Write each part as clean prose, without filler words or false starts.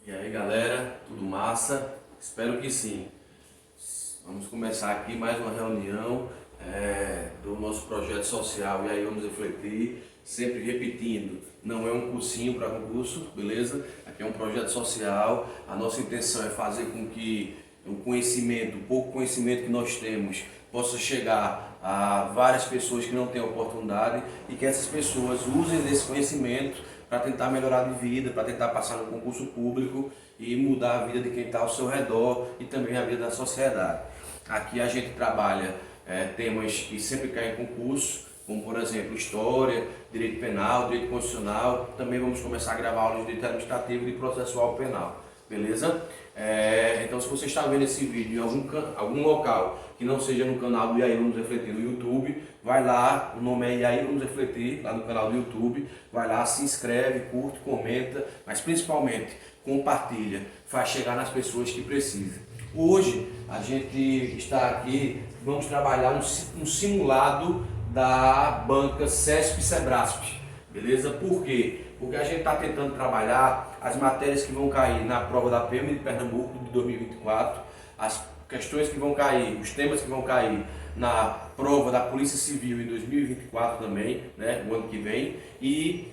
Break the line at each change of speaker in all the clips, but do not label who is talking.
E aí galera, tudo massa? Espero que sim. Vamos começar aqui mais uma reunião do nosso projeto social e aí vamos refletir, sempre repetindo, não é um cursinho para concurso, beleza? Aqui é um projeto social, a nossa intenção é fazer com que o conhecimento, o pouco conhecimento que nós temos possa chegar a várias pessoas que não têm oportunidade e que essas pessoas usem desse conhecimento para tentar melhorar de vida, para tentar passar no concurso público e mudar a vida de quem está ao seu redor e também a vida da sociedade. Aqui a gente trabalha temas que sempre caem em concurso, como por exemplo História, Direito Penal, Direito Constitucional. Também vamos começar a gravar aulas de Direito Administrativo e de Processual Penal, beleza? Então se você está vendo esse vídeo em algum local que não seja no canal do E aí Vamos Refletir no YouTube, vai lá, o nome é E aí Vamos Refletir, lá no canal do YouTube, vai lá, se inscreve, curte, comenta, mas principalmente compartilha, faz chegar nas pessoas que precisam. Hoje a gente está aqui, vamos trabalhar um simulado da banca CESP-Sebrasp, beleza? Por quê? Porque a gente está tentando trabalhar as matérias que vão cair na prova da PM de Pernambuco de 2024, as questões que vão cair, os temas que vão cair na prova da Polícia Civil em 2024 também, né, o ano que vem, e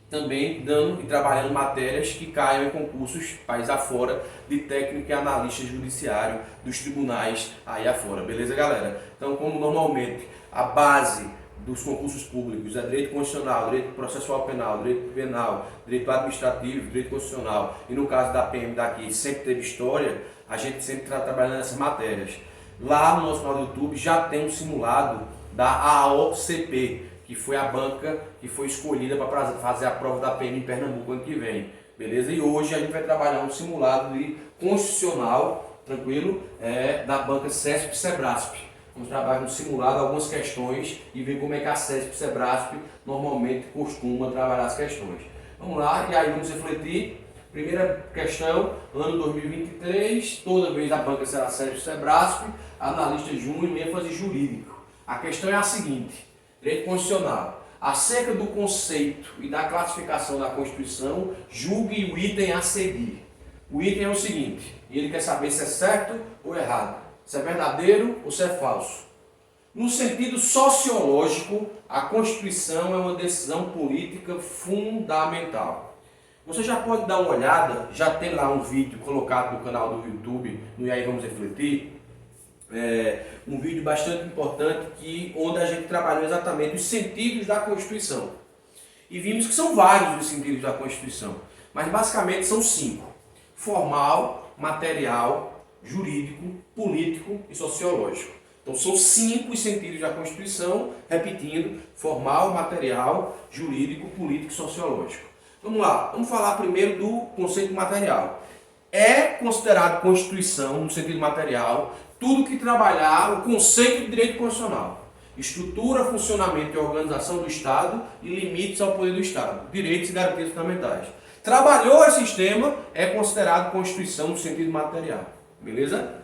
também dando e trabalhando matérias que caiam em concursos país afora de técnico e analista judiciário dos tribunais aí afora, beleza galera? Então, como normalmente a base dos concursos públicos é direito constitucional, direito processual penal, direito penal, direito administrativo, direito constitucional, e no caso da PM daqui sempre teve história, a gente sempre está trabalhando nessas matérias. Lá no nosso canal do YouTube já tem um simulado da AOCP, que foi a banca que foi escolhida para fazer a prova da PM em Pernambuco ano que vem, beleza? E hoje a gente vai trabalhar um simulado de constitucional, tranquilo, da banca CESP-Sebrasp. Vamos trabalhar no simulado algumas questões e ver como é que a CESP-Sebrasp normalmente costuma trabalhar as questões. Vamos lá, e aí vamos refletir. Primeira questão, ano 2023, toda vez a banca será CESP-Sebrasp, analista júnior, ênfase jurídico. A questão é a seguinte: direito constitucional. Acerca do conceito e da classificação da Constituição, julgue o item a seguir. O item é o seguinte, e ele quer saber se é certo ou errado, se é verdadeiro ou se é falso. No sentido sociológico, a Constituição é uma decisão política fundamental. Você já pode dar uma olhada, já tem lá um vídeo colocado no canal do YouTube, no E aí Vamos Refletir, um vídeo bastante importante onde a gente trabalhou exatamente os sentidos da Constituição. E vimos que são vários os sentidos da Constituição, mas basicamente são 5. Formal, material, jurídico, político e sociológico. Então são 5 os sentidos da Constituição, repetindo, formal, material, jurídico, político e sociológico. Vamos lá, vamos falar primeiro do conceito material. É considerado Constituição, no sentido material, tudo que trabalhar o conceito de direito constitucional. Estrutura, funcionamento e organização do Estado e limites ao poder do Estado. Direitos e garantias fundamentais. Trabalhou esse sistema, é considerado Constituição no sentido material. Beleza?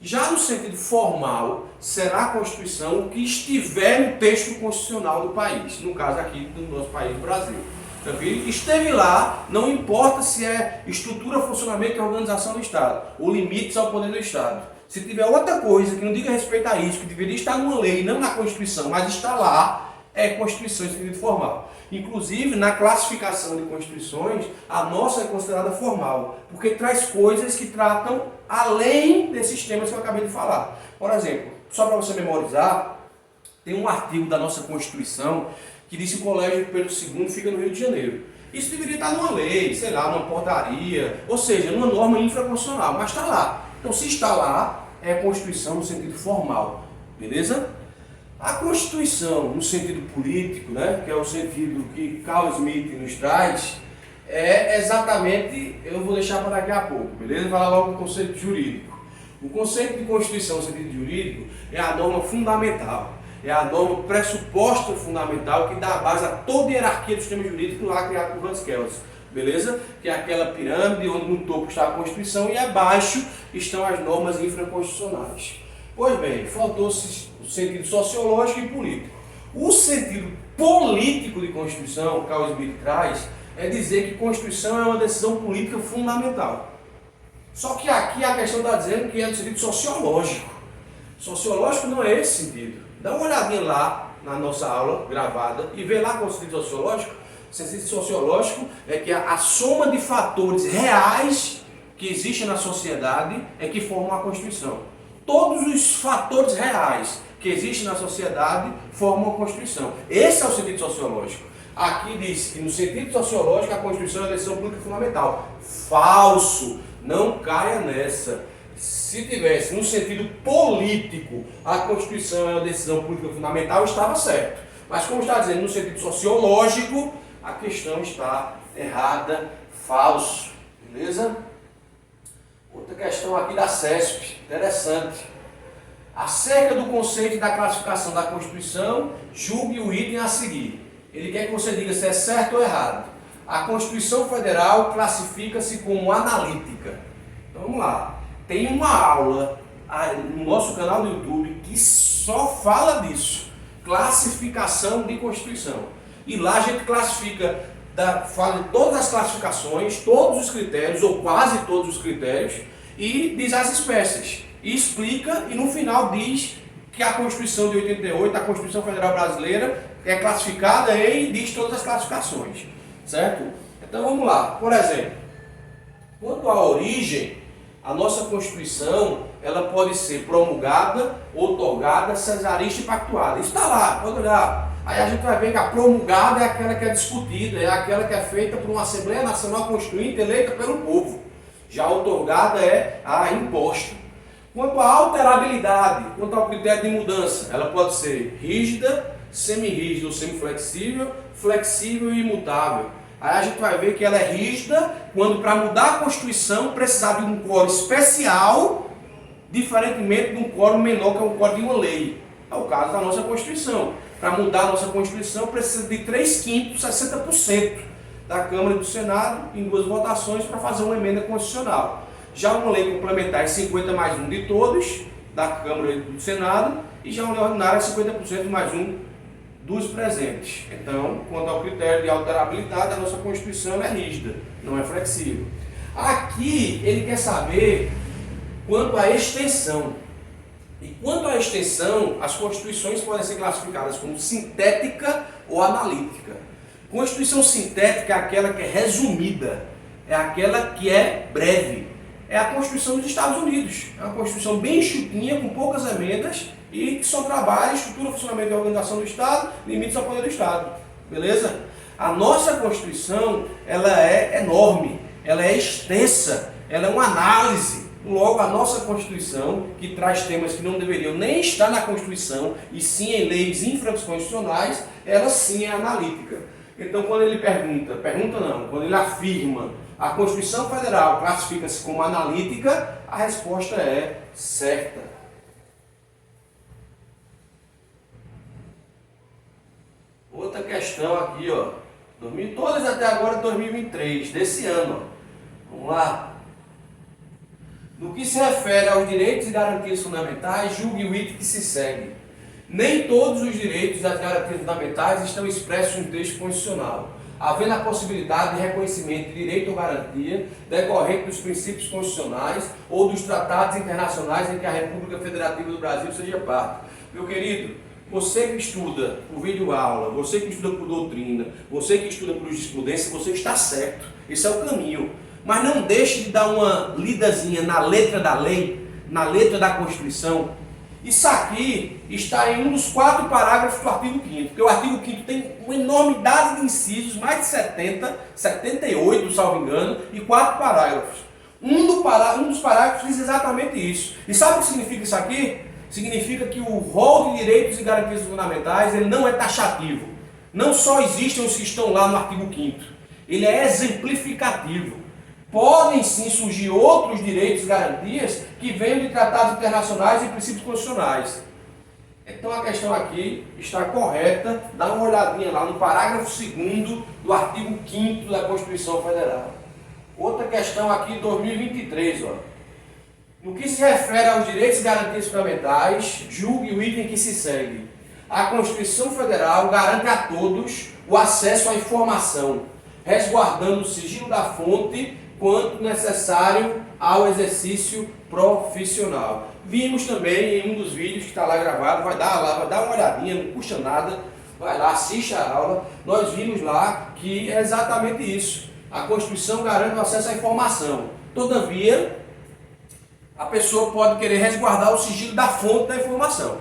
Já no sentido formal, será a Constituição o que estiver no texto constitucional do país. No caso aqui do nosso país, Brasil. Tranquilo? Esteve lá, não importa se é estrutura, funcionamento e organização do Estado, ou limites ao poder do Estado. Se tiver outra coisa que não diga respeito a isso, que deveria estar numa lei, não na Constituição, mas está lá, é Constituição em sentido formal. Inclusive, na classificação de Constituições, a nossa é considerada formal, porque traz coisas que tratam além desses temas que eu acabei de falar. Por exemplo, só para você memorizar, tem um artigo da nossa Constituição que diz que o Colégio Pedro II fica no Rio de Janeiro. Isso deveria estar numa lei, sei lá, numa portaria, ou seja, numa norma infraconstitucional, mas está lá. Então, se está lá, é Constituição no sentido formal, beleza? A Constituição, no sentido político, né, que é o sentido que Carl Smith nos traz, é exatamente, eu vou deixar para daqui a pouco, beleza? Vou falar logo do conceito jurídico. O conceito de Constituição no sentido jurídico é a norma fundamental. É a norma pressuposta fundamental que dá base a toda a hierarquia do sistema jurídico lá criado por Hans Kelsen, beleza? Que é aquela pirâmide onde no topo está a Constituição e abaixo estão as normas infraconstitucionais. Pois bem, faltou o sentido sociológico e político. O sentido político de Constituição, que Carl Smith traz, é dizer que Constituição é uma decisão política fundamental. Só que aqui a questão está dizendo que é no sentido sociológico. Sociológico não é esse sentido. Dá uma olhadinha lá na nossa aula gravada e vê lá qual é o sentido sociológico. O sentido sociológico é que a soma de fatores reais que existem na sociedade é que formam a Constituição. Todos os fatores reais que existem na sociedade formam a Constituição. Esse é o sentido sociológico. Aqui diz que no sentido sociológico a Constituição é a decisão política fundamental. Falso! Não caia nessa. Se tivesse no sentido político a Constituição é uma decisão política fundamental, estava certo. Mas como está dizendo no sentido sociológico, a questão está errada, falso. Beleza? Outra questão aqui da CESP, interessante. Acerca do conceito da classificação da Constituição, julgue o item a seguir. Ele quer que você diga se é certo ou errado. A Constituição Federal classifica-se como analítica. Então vamos lá. Tem uma aula no nosso canal do YouTube que só fala disso. Classificação de Constituição. E lá a gente classifica, fala de todas as classificações, todos os critérios, ou quase todos os critérios, e diz as espécies. E explica, e no final diz que a Constituição de 88, a Constituição Federal Brasileira, é classificada e diz todas as classificações. Certo? Então vamos lá. Por exemplo, quanto à origem, a nossa Constituição ela pode ser promulgada, outorgada, cesarista e pactuada. Isso está lá, pode olhar. Aí a gente vai ver que a promulgada é aquela que é discutida, é aquela que é feita por uma Assembleia Nacional Constituinte eleita pelo povo. Já a outorgada é a imposta. Quanto à alterabilidade, quanto ao critério de mudança, ela pode ser rígida, semi-rígida ou semiflexível, flexível e imutável. Aí a gente vai ver que ela é rígida quando para mudar a Constituição precisar de um quórum especial, diferentemente de um quórum menor que é um quórum de uma lei. É o caso da nossa Constituição. Para mudar a nossa Constituição precisa de 3/5, 60% da Câmara e do Senado em 2 votações para fazer uma emenda constitucional. Já uma lei complementar é 50+1 de todos, da Câmara e do Senado, e já uma lei ordinária é 50% mais 1 dos presentes. Então, quanto ao critério de alterabilidade, a nossa Constituição é rígida, não é flexível. Aqui, ele quer saber quanto à extensão. E quanto à extensão, as Constituições podem ser classificadas como sintética ou analítica. Constituição sintética é aquela que é resumida, é aquela que é breve. É a Constituição dos Estados Unidos. É uma Constituição bem enxutinha, com poucas emendas, e que só trabalha estrutura, funcionamento e organização do Estado, limites ao poder do Estado. Beleza? A nossa Constituição, ela é enorme, ela é extensa, ela é uma análise. Logo, a nossa Constituição, que traz temas que não deveriam nem estar na Constituição, e sim em leis infraconstitucionais, ela sim é analítica. Então, quando ele quando ele afirma a Constituição Federal classifica-se como analítica, a resposta é certa. Outra questão aqui, ó. Todas até agora 2023, desse ano. Ó. Vamos lá. No que se refere aos direitos e garantias fundamentais, julgue o item que se segue. Nem todos os direitos e as garantias fundamentais estão expressos no texto constitucional, havendo a possibilidade de reconhecimento de direito ou garantia decorrente dos princípios constitucionais ou dos tratados internacionais em que a República Federativa do Brasil seja parte. Meu querido, você que estuda por videoaula, você que estuda por doutrina, você que estuda por jurisprudência, você está certo. Esse é o caminho. Mas não deixe de dar uma lidazinha na letra da lei, na letra da Constituição. Isso aqui está em um dos 4 parágrafos do artigo 5º, porque o artigo 5º tem uma enormidade de incisos, mais de 70, 78, salvo engano, e 4 parágrafos. Um dos parágrafos diz exatamente isso. E sabe o que significa isso aqui? Significa que o rol de direitos e garantias fundamentais ele não é taxativo. Não só existem os que estão lá no artigo 5º. Ele é exemplificativo. Podem sim surgir outros direitos e garantias que venham de tratados internacionais e princípios constitucionais. Então a questão aqui está correta, dá uma olhadinha lá no parágrafo 2º do artigo 5º da Constituição Federal. Outra questão aqui, 2023, ó. No que se refere aos direitos e garantias fundamentais, julgue o item que se segue. A Constituição Federal garante a todos o acesso à informação, resguardando o sigilo da fonte quanto necessário ao exercício profissional. Vimos também em um dos vídeos que está lá gravado, vai dar uma olhadinha, não custa nada, vai lá, assiste a aula, nós vimos lá que é exatamente isso. A Constituição garante o acesso à informação. Todavia, a pessoa pode querer resguardar o sigilo da fonte da informação.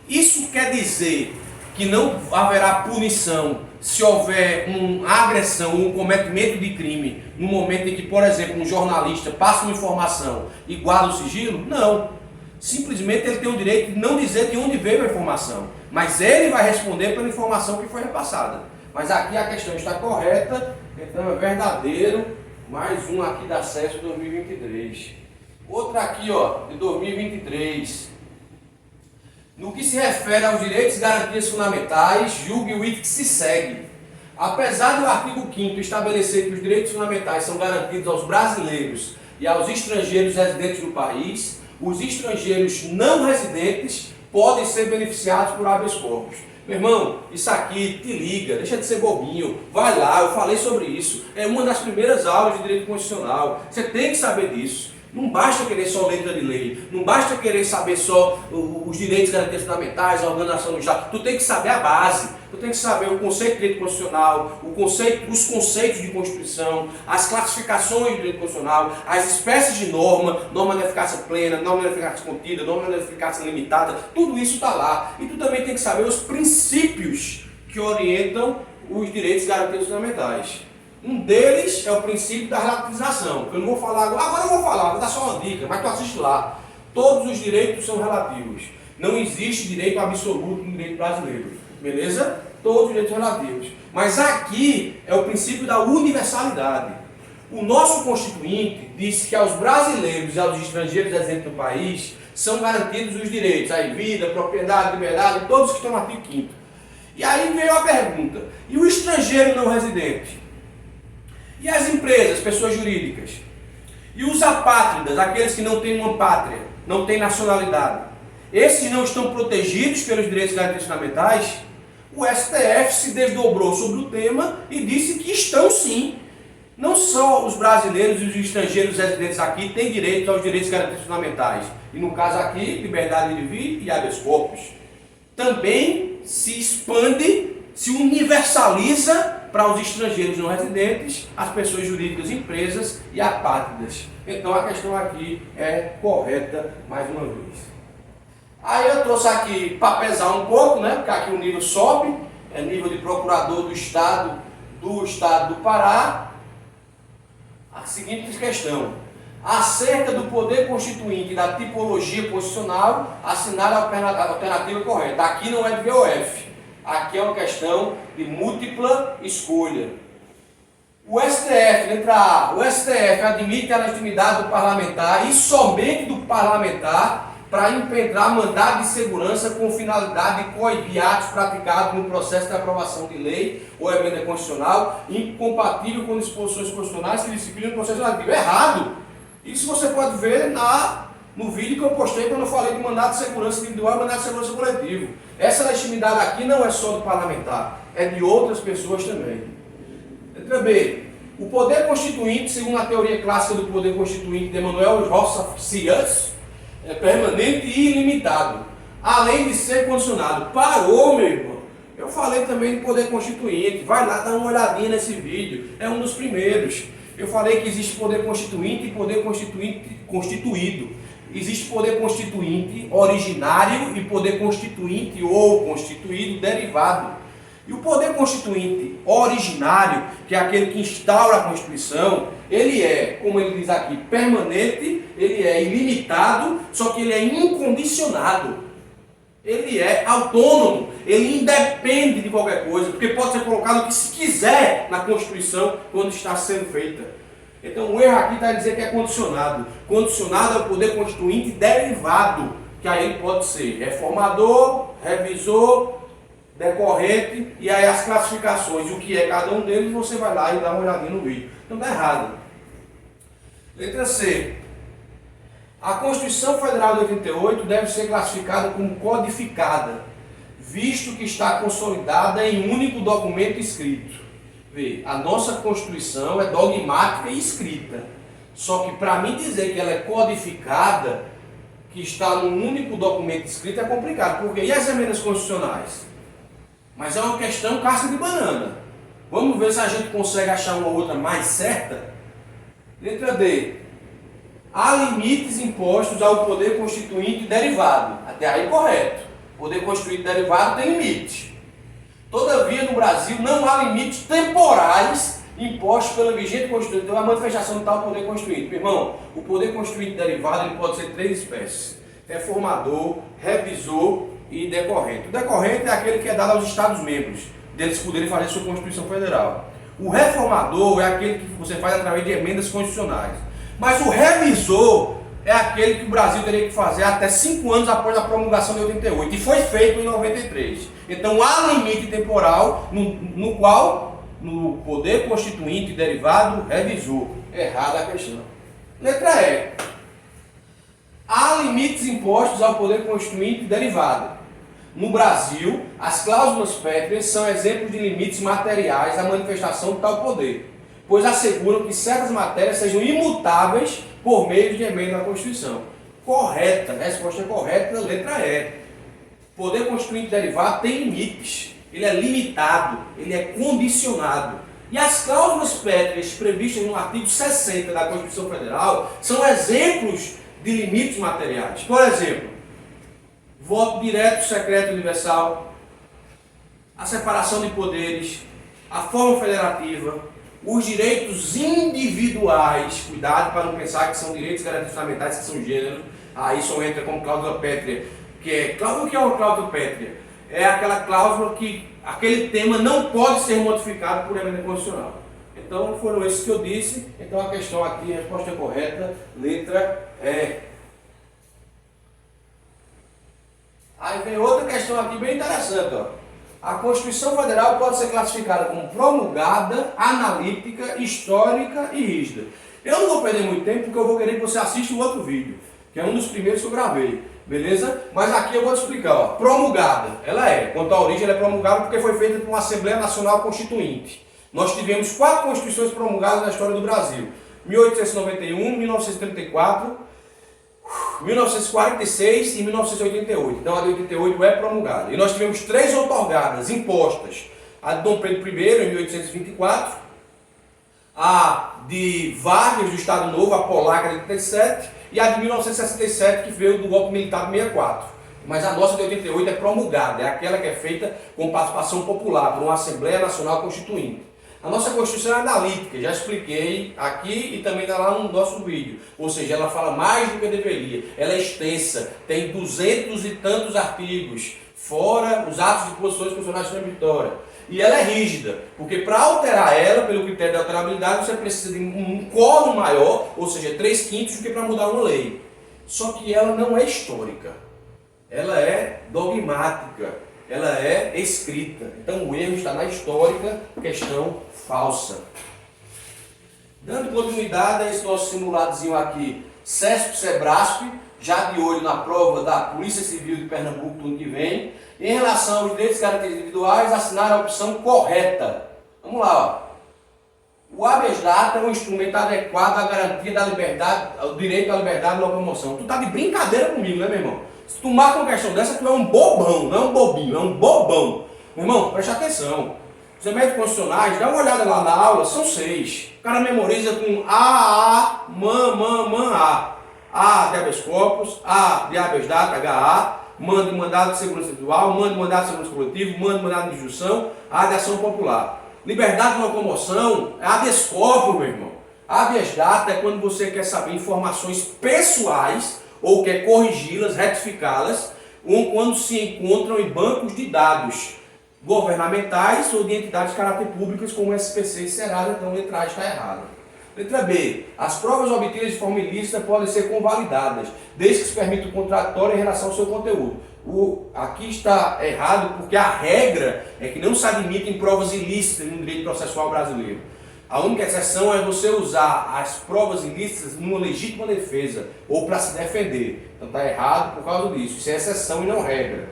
Isso quer dizer que não haverá punição se houver uma agressão, um cometimento de crime, no momento em que, por exemplo, um jornalista passa uma informação e guarda o sigilo? Não. Simplesmente ele tem o direito de não dizer de onde veio a informação, mas ele vai responder pela informação que foi repassada. Mas aqui a questão está correta, então é verdadeiro. Mais um aqui da SESC 2023. Outra aqui, ó, de 2023. No que se refere aos direitos e garantias fundamentais, julgue o item que se segue. Apesar do artigo 5º estabelecer que os direitos fundamentais são garantidos aos brasileiros e aos estrangeiros residentes do país, os estrangeiros não residentes podem ser beneficiados por habeas corpus. Meu irmão, isso aqui, te liga, deixa de ser bobinho, vai lá, eu falei sobre isso, é uma das primeiras aulas de direito constitucional, você tem que saber disso. Não basta querer só letra de lei, não basta querer saber só os direitos e garantias fundamentais, a organização do Estado. Tu tem que saber a base, tu tem que saber o conceito de direito constitucional, os conceitos de Constituição, as classificações de direito constitucional, as espécies de norma de eficácia plena, norma de eficácia contida, norma de eficácia limitada, tudo isso está lá. E tu também tem que saber os princípios que orientam os direitos e garantias fundamentais. Um deles é o princípio da relativização. Eu não vou falar agora eu vou falar, vou dar só uma dica, mas tu assiste lá. Todos os direitos são relativos. Não existe direito absoluto no direito brasileiro. Beleza? Todos os direitos são relativos. Mas aqui é o princípio da universalidade. O nosso Constituinte disse que aos brasileiros e aos estrangeiros residentes do país são garantidos os direitos à vida, propriedade, liberdade, todos que estão no artigo 5º. E aí veio a pergunta, e o estrangeiro não residente? E as empresas, pessoas jurídicas? E os apátridas, aqueles que não têm uma pátria, não têm nacionalidade? Esses não estão protegidos pelos direitos e garantias fundamentais? O STF se desdobrou sobre o tema e disse que estão sim. Não só os brasileiros e os estrangeiros residentes aqui têm direito aos direitos e garantias fundamentais. E no caso aqui, liberdade de vir e habeas corpus. Também se expande, se universaliza para os estrangeiros não residentes, as pessoas jurídicas, empresas e apátridas. Então a questão aqui é correta mais uma vez. Aí eu trouxe aqui para pesar um pouco, né? Porque aqui o nível sobe, é nível de procurador do Estado do Pará. A seguinte questão: acerca do poder constituinte e da tipologia constitucional, assinale a alternativa correta. Aqui não é de VOF. Aqui é uma questão de múltipla escolha. O STF, letra A, o STF admite a legitimidade do parlamentar e somente do parlamentar para impetrar mandado de segurança com finalidade de coibir atos praticados no processo de aprovação de lei ou emenda constitucional incompatível com disposições constitucionais que disciplinam o processo legislativo. Errado! Isso você pode ver no vídeo que eu postei quando eu falei de mandado de segurança individual e mandado de segurança coletivo. Essa legitimidade aqui não é só do parlamentar, é de outras pessoas também. Letra B. O poder constituinte, segundo a teoria clássica do poder constituinte de Emmanuel Rosa-Cias, é permanente e ilimitado, além de ser condicionado. Parou, meu irmão. Eu falei também de poder constituinte. Vai lá dar uma olhadinha nesse vídeo. É um dos primeiros. Eu falei que existe poder constituinte e poder constituinte constituído. Existe poder constituinte originário e poder constituinte ou constituído derivado. E o poder constituinte originário, que é aquele que instaura a Constituição, ele é, como ele diz aqui, permanente, ele é ilimitado, só que ele é incondicionado. Ele é autônomo, ele independe de qualquer coisa, porque pode ser colocado o que se quiser na Constituição quando está sendo feita. Então o erro aqui está a dizer que é condicionado. Condicionado é o poder constituinte derivado, que aí ele pode ser reformador, revisor, decorrente, e aí as classificações, o que é cada um deles, você vai lá e dá uma olhadinha no vídeo. Então está errado. Letra C. A Constituição Federal de 88 deve ser classificada como codificada, visto que está consolidada em um único documento escrito. Vê, a nossa Constituição é dogmática e escrita. Só que para mim dizer que ela é codificada, que está num único documento escrito, é complicado. Porque e as emendas constitucionais? Mas é uma questão casca de banana. Vamos ver se a gente consegue achar uma outra mais certa. Letra D. Há limites impostos ao poder constituinte e derivado. Até aí correto. Poder constituinte e derivado tem limite. Todavia, no Brasil, não há limites temporais impostos pela vigente Constituição. Então, a manifestação de tal poder constituinte. Meu irmão, o poder constituinte e derivado ele pode ser três espécies: reformador, revisor e decorrente. O decorrente é aquele que é dado aos Estados-membros, deles poderem fazer sua Constituição Federal. O reformador é aquele que você faz através de emendas constitucionais. Mas o revisor é aquele que o Brasil teria que fazer até 5 anos após a promulgação de 88. E foi feito em 93. Então há limite temporal no qual, no poder constituinte e derivado, revisor. Errada a questão. Letra E. Há limites impostos ao poder constituinte e derivado. No Brasil, as cláusulas pétreas são exemplos de limites materiais à manifestação de tal poder, pois asseguram que certas matérias sejam imutáveis por meio de emenda à Constituição. Correta, a resposta é correta, letra E. Poder constituinte e derivado tem limites, ele é limitado, ele é condicionado. E as cláusulas pétreas previstas no artigo 60 da Constituição Federal são exemplos de limites materiais. Por exemplo, voto direto, secreto e universal, a separação de poderes, a forma federativa, os direitos individuais, cuidado para não pensar que são direitos garantidos fundamentais, que são gêneros, aí só entra como cláusula pétrea, o que é uma cláusula pétrea? É aquela cláusula que aquele tema não pode ser modificado por emenda constitucional. Então foram esses que eu disse, então a questão aqui, a resposta é correta, letra E. Aí vem outra questão aqui bem interessante, ó. A Constituição Federal pode ser classificada como promulgada, analítica, histórica e rígida. Eu não vou perder muito tempo porque eu vou querer que você assista o outro vídeo, que é um dos primeiros que eu gravei, beleza? Mas aqui eu vou te explicar, ó. Promulgada, ela é. Quanto à origem, ela é promulgada porque foi feita por uma Assembleia Nacional Constituinte. Nós tivemos 4 constituições promulgadas na história do Brasil: 1891, 1934, 1946 e 1988. Então a de 88 é promulgada. E nós tivemos 3 outorgadas, impostas. A de Dom Pedro I, em 1824, a de Vargas, do Estado Novo, a polaca de 87, e a de 1967, que veio do golpe militar de 64. Mas a nossa de 88 é promulgada, é aquela que é feita com participação popular, por uma Assembleia Nacional Constituinte. A nossa Constituição é analítica, já expliquei aqui e também está lá no nosso vídeo. Ou seja, ela fala mais do que deveria. Ela é extensa, tem 200 e tantos artigos, fora os atos de posições constitucionais transitórias. E ela é rígida, porque para alterar ela, pelo critério de alterabilidade, você precisa de um quórum maior, ou seja, 3/5 do que para mudar uma lei. Só que ela não é histórica, ela é dogmática. Ela é escrita. Então o erro está na histórica, questão falsa. Dando continuidade a esse nosso simuladozinho aqui, CESP-SEBRASP, já de olho na prova da Polícia Civil de Pernambuco do ano que vem, em relação aos direitos e garantias individuais, assinar a opção correta. Vamos lá, ó. O habeas data é um instrumento adequado à garantia da liberdade, ao direito à liberdade de locomoção. Tu tá de brincadeira comigo, né, meu irmão? Se tu marca uma questão dessa, tu é um bobão, não é um bobinho, é um bobão. Meu irmão, preste atenção. Os remédios constitucionais, dá uma olhada lá na aula, são 6. O cara memoriza com A. A de habeas corpus, A de habeas data, HA, manda de mandado de segurança individual, manda de mandado de segurança coletivo, manda de mandado de injunção, A de ação popular. Liberdade de locomoção é habeas corpus, meu irmão. Habeas data é quando você quer saber informações pessoais ou quer corrigi-las, retificá-las, ou quando se encontram em bancos de dados governamentais ou de entidades de caráter públicas como o SPC e Serasa, então a letra A está errada. Letra B. As provas obtidas de forma ilícita podem ser convalidadas, desde que se permita o contraditório em relação ao seu conteúdo. Aqui está errado porque a regra é que não se admitem provas ilícitas no direito processual brasileiro. A única exceção é você usar as provas ilícitas numa legítima defesa ou para se defender. Então está errado por causa disso. Isso é exceção e não regra.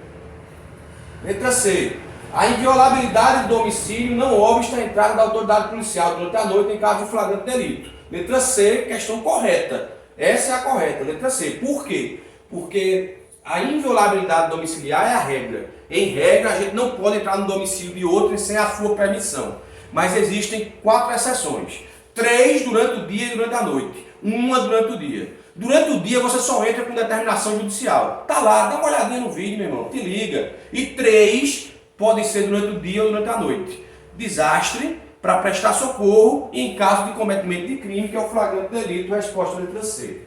Letra C. A inviolabilidade do domicílio não obsta a entrada da autoridade policial durante a noite em caso de flagrante delito. Letra C, questão correta. Essa é a correta, letra C. Por quê? Porque a inviolabilidade domiciliar é a regra. Em regra, a gente não pode entrar no domicílio de outro sem a sua permissão. Mas existem 4 exceções. 3 durante o dia e durante a noite. 1 durante o dia. Durante o dia você só entra com determinação judicial. Tá lá, dá uma olhadinha no vídeo, meu irmão, te liga. E 3 podem ser durante o dia ou durante a noite. Desastre, para prestar socorro e em caso de cometimento de crime, que é o flagrante delito, resposta letra C.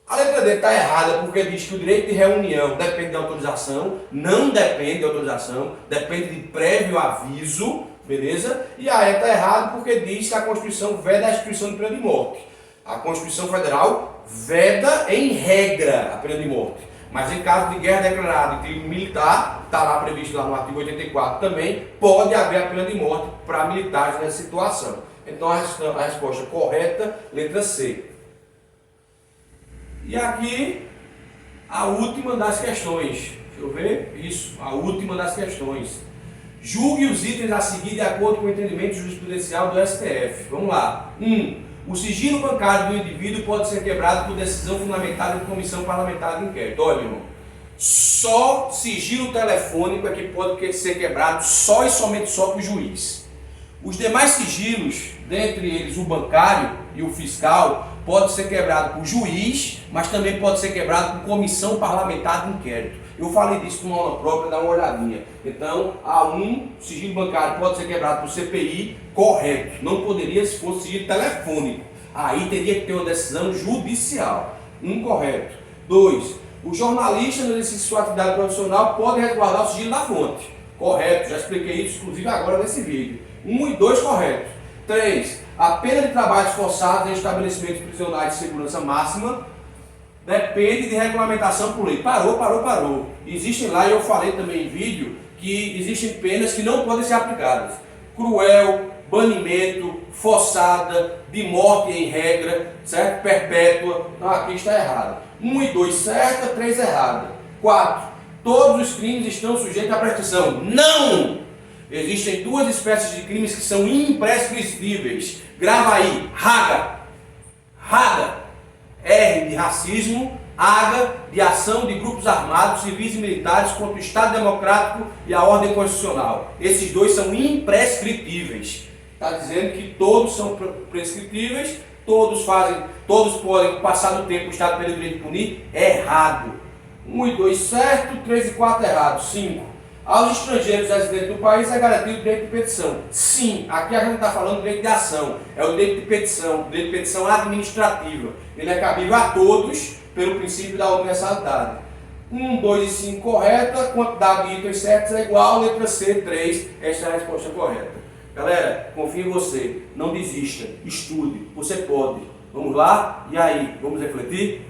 A letra D está errada porque diz que o direito de reunião depende de autorização, não depende de autorização, depende de prévio aviso, beleza? E a E está errada porque diz que a Constituição veda a instituição de pena de morte. A Constituição Federal veda em regra a pena de morte. Mas em caso de guerra declarada e crime militar, está lá previsto lá no artigo 84 também, pode haver a pena de morte para militares nessa situação. Então a resposta correta, letra C. E aqui, a última das questões. Deixa eu ver. Isso, a última das questões. Julgue os itens a seguir de acordo com o entendimento jurisprudencial do STF. Vamos lá. 1. O sigilo bancário do indivíduo pode ser quebrado por decisão fundamentada de comissão parlamentar de inquérito. Olha, meu irmão, só sigilo telefônico é que pode ser quebrado só e somente só por juiz. Os demais sigilos, dentre eles o bancário e o fiscal, pode ser quebrado por juiz, mas também pode ser quebrado por comissão parlamentar de inquérito. Eu falei disso numa aula própria, dá uma olhadinha. Então, A1, sigilo bancário pode ser quebrado por CPI, correto. Não poderia se fosse sigilo telefônico. Aí teria que ter uma decisão judicial. Correto. 2, o jornalista no exercício de sua atividade profissional pode resguardar o sigilo da fonte. Correto, já expliquei isso, inclusive agora nesse vídeo. 1 e 2, correto. 3, a pena de trabalhos forçados em estabelecimentos prisionais de segurança máxima depende de regulamentação por lei. Parou. Existem lá, e eu falei também em vídeo, que existem penas que não podem ser aplicadas. Cruel, banimento, forçada, de morte em regra, certo? Perpétua. Então aqui está errado. 1 e 2 certa, 3 errada. 4. Todos os crimes estão sujeitos à prescrição. Não! Existem 2 espécies de crimes que são imprescritíveis. Grava aí. Raga. R de racismo, H de ação de grupos armados, civis e militares contra o Estado Democrático e a ordem constitucional. Esses 2 são imprescritíveis. Está dizendo que todos são prescritíveis, todos podem passar do tempo o Estado pelo direito de punir. Errado. 1 e 2 certo, 3 e 4 errado. 5. Aos estrangeiros residentes do país é garantido o direito de petição. Sim, aqui a gente está falando do direito de ação. É o direito de petição, o direito de petição administrativa. Ele é cabível a todos pelo princípio da universalidade. 1, 2 e 5 correta, quantidade de itens certos é igual, letra C, 3. Esta é a resposta correta. Galera, confio em você, não desista, estude, você pode. Vamos lá? E aí, vamos refletir?